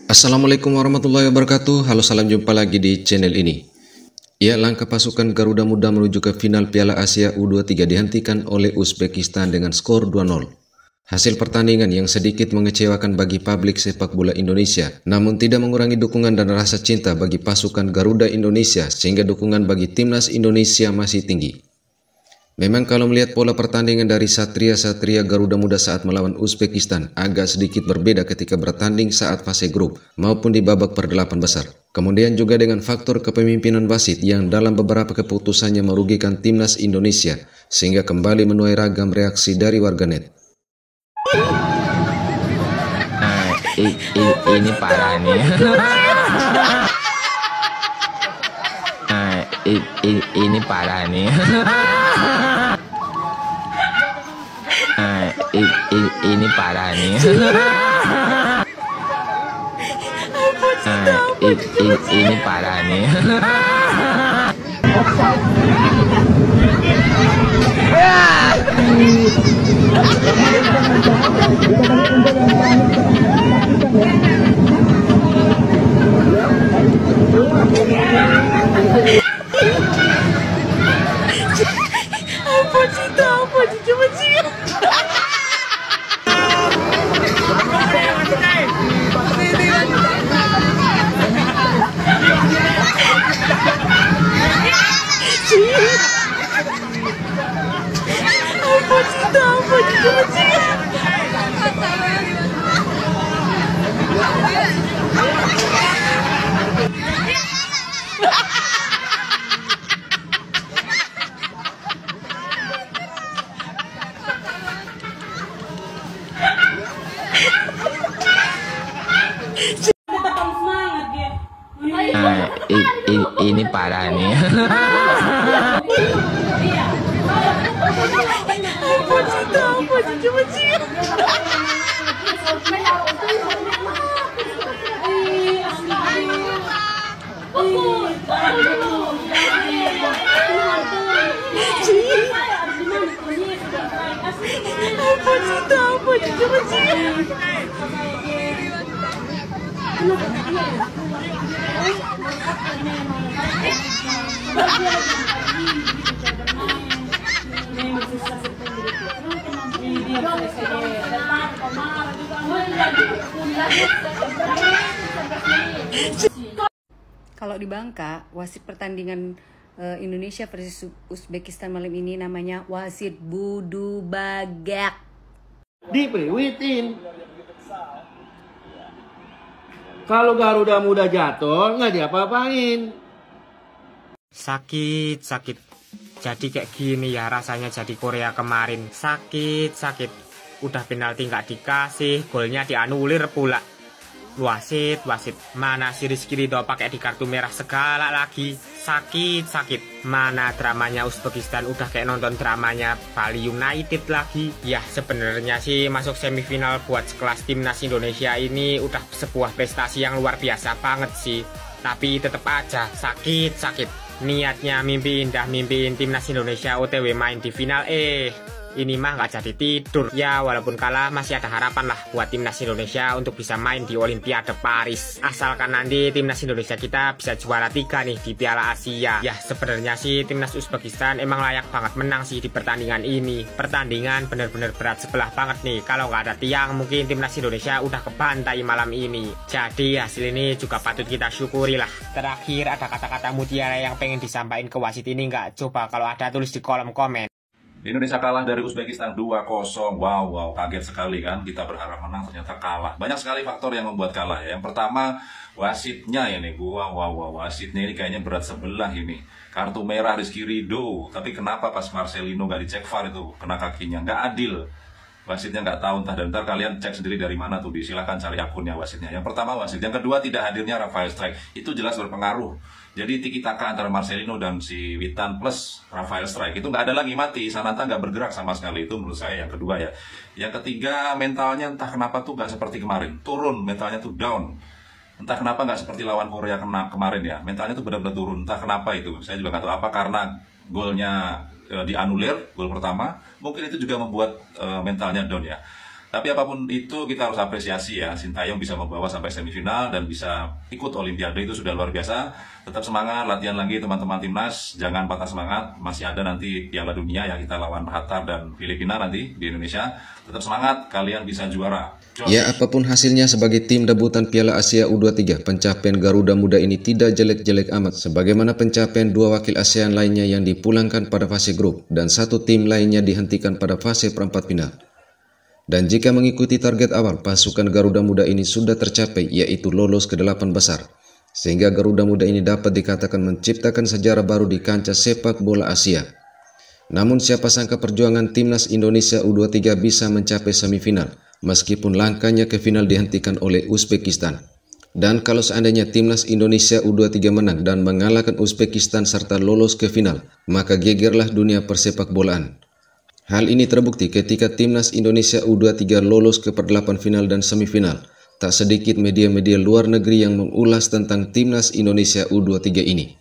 Assalamualaikum warahmatullahi wabarakatuh. Halo, salam jumpa lagi di channel ini. Ya, langkah pasukan Garuda Muda menuju ke final Piala Asia U23 dihentikan oleh Uzbekistan dengan skor 2-0. Hasil pertandingan yang sedikit mengecewakan bagi publik sepak bola Indonesia, namun tidak mengurangi dukungan dan rasa cinta bagi pasukan Garuda Indonesia sehingga dukungan bagi timnas Indonesia masih tinggi. Memang kalau melihat pola pertandingan dari Satria-Satria Garuda Muda saat melawan Uzbekistan agak sedikit berbeda ketika bertanding saat fase grup maupun di babak per-8 besar. Kemudian juga dengan faktor kepemimpinan wasit yang dalam beberapa keputusannya merugikan timnas Indonesia sehingga kembali menuai ragam reaksi dari warganet. Ini parah nih. Ini parah nih. Ini parah nih. Ini parah nih. Ini parah nih. Kalau di Bangka, wasit pertandingan Indonesia versus Uzbekistan malam ini namanya wasit Budu Bagak. Dipriwitin. Kalau Garuda Muda jatuh, nggak diapa-apain. Sakit. Jadi kayak gini ya rasanya jadi Korea kemarin. Sakit. Udah penalti nggak dikasih, golnya dianulir pula. Wasit, mana si Rizky Ridho pakai di kartu merah segala lagi. Sakit. Mana dramanya Uzbekistan, udah kayak nonton dramanya Bali United lagi. Ya sebenarnya sih masuk semifinal buat sekelas timnas Indonesia ini udah sebuah prestasi yang luar biasa banget sih. Tapi tetap aja sakit. Niatnya mimpiin timnas Indonesia OTW main di final, ini mah nggak jadi tidur. Ya walaupun kalah masih ada harapan lah buat timnas Indonesia untuk bisa main di Olimpiade Paris. Asalkan nanti timnas Indonesia kita bisa juara 3 nih di Piala Asia. Ya sebenarnya sih timnas Uzbekistan emang layak banget menang sih di pertandingan ini. Pertandingan bener-bener berat sebelah banget nih. Kalau nggak ada tiang mungkin timnas Indonesia udah kebantai malam ini. Jadi hasil ini juga patut kita syukuri lah. Terakhir ada kata-kata mutiara yang pengen disampaikan ke wasit ini nggak? Coba kalau ada tulis di kolom komen. Indonesia kalah dari Uzbekistan 2-0. Wow, kaget sekali kan. Kita berharap menang, ternyata kalah. Banyak sekali faktor yang membuat kalah ya. Yang pertama, wasitnya ini. Wasitnya ini kayaknya berat sebelah ini. Kartu merah Rizky Ridho. Tapi kenapa pas Marcelino nggak dicek VAR itu kena kakinya? Nggak adil. Wasitnya nggak tahu entah dan ntar kalian cek sendiri dari mana tuh. Silahkan cari akunnya wasitnya. Yang pertama wasit. Yang kedua tidak hadirnya Rafael Strike. Itu jelas berpengaruh. Jadi tiki-taka antara Marcelino dan si Witan plus Rafael Strike itu nggak ada lagi mati. Sananta nggak bergerak sama sekali. Itu menurut saya yang kedua ya. Yang ketiga mentalnya entah kenapa tuh nggak seperti kemarin. Turun, mentalnya tuh down. Entah kenapa nggak seperti lawan Korea kemarin ya. Mentalnya tuh benar-benar turun. Entah kenapa itu. Saya juga nggak tahu apa karena golnya dianulir gol pertama, mungkin itu juga membuat mentalnya down ya. Tapi apapun itu kita harus apresiasi ya, Sintayong bisa membawa sampai semifinal dan bisa ikut Olimpiade, itu sudah luar biasa. Tetap semangat, latihan lagi teman-teman timnas, jangan patah semangat, masih ada nanti Piala Dunia yang kita lawan Qatar dan Filipina nanti di Indonesia. Tetap semangat, kalian bisa juara. Ya, apapun hasilnya sebagai tim debutan Piala Asia U23, pencapaian Garuda Muda ini tidak jelek-jelek amat, sebagaimana pencapaian 2 wakil ASEAN lainnya yang dipulangkan pada fase grup dan 1 tim lainnya dihentikan pada fase perempat final. Dan jika mengikuti target awal, pasukan Garuda Muda ini sudah tercapai, yaitu lolos ke 8 besar. Sehingga Garuda Muda ini dapat dikatakan menciptakan sejarah baru di kancah sepak bola Asia. Namun siapa sangka perjuangan timnas Indonesia U23 bisa mencapai semifinal, meskipun langkahnya ke final dihentikan oleh Uzbekistan. Dan kalau seandainya timnas Indonesia U23 menang dan mengalahkan Uzbekistan serta lolos ke final, maka gegerlah dunia persepak bolaan. Hal ini terbukti ketika timnas Indonesia U23 lolos ke per-8 final dan semifinal. Tak sedikit media-media luar negeri yang mengulas tentang timnas Indonesia U23 ini.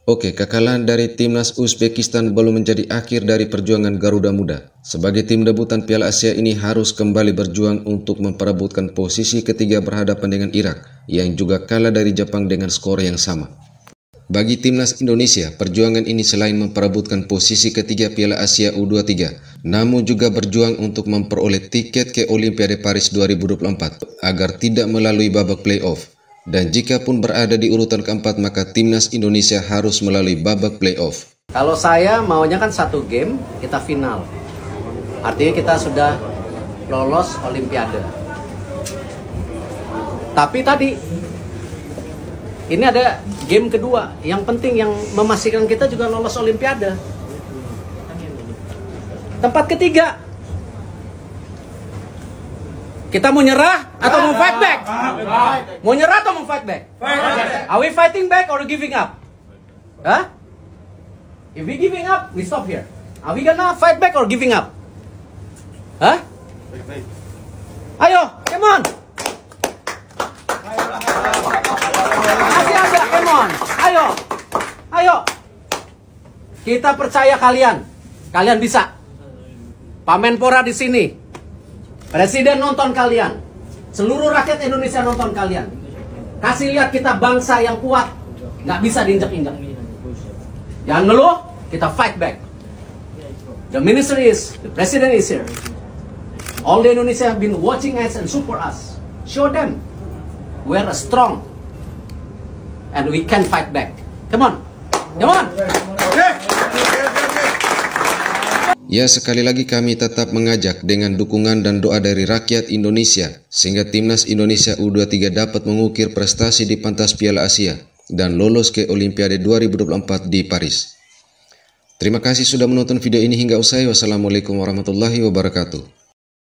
Oke, kekalahan dari timnas Uzbekistan belum menjadi akhir dari perjuangan Garuda Muda. Sebagai tim debutan Piala Asia ini harus kembali berjuang untuk memperebutkan posisi ketiga berhadapan dengan Irak, yang juga kalah dari Jepang dengan skor yang sama. Bagi timnas Indonesia, perjuangan ini selain memperebutkan posisi ketiga Piala Asia U23, namun juga berjuang untuk memperoleh tiket ke Olimpiade Paris 2024 agar tidak melalui babak playoff. Dan jika pun berada di urutan keempat, maka timnas Indonesia harus melalui babak playoff. Kalau saya maunya kan 1 game kita final. Artinya kita sudah lolos Olimpiade. Tapi tadi ini ada game kedua yang penting yang memastikan kita juga lolos Olimpiade. Tempat ketiga. Kita mau nyerah atau mau fight back? Mau nyerah atau mau fight back? Are we fighting back or giving up? Huh? If we giving up, we stop here. Are we gonna fight back or giving up? Huh? Ayo, come on. Masih ada, come on. Ayo. Ayo. Kita percaya kalian. Kalian bisa. Pak Menpora di sini. Presiden nonton kalian. Seluruh rakyat Indonesia nonton kalian. Kasih lihat kita bangsa yang kuat. Nggak bisa diinjak-injak. Jangan ngeluh, kita fight back. The minister is, the president is here. All the Indonesia have been watching us and support us. Show them we are strong and we can fight back. Come on, come on. Ya, sekali lagi kami tetap mengajak dengan dukungan dan doa dari rakyat Indonesia sehingga timnas Indonesia U23 dapat mengukir prestasi di pentas Piala Asia dan lolos ke Olimpiade 2024 di Paris. Terima kasih sudah menonton video ini hingga usai. Wassalamualaikum warahmatullahi wabarakatuh.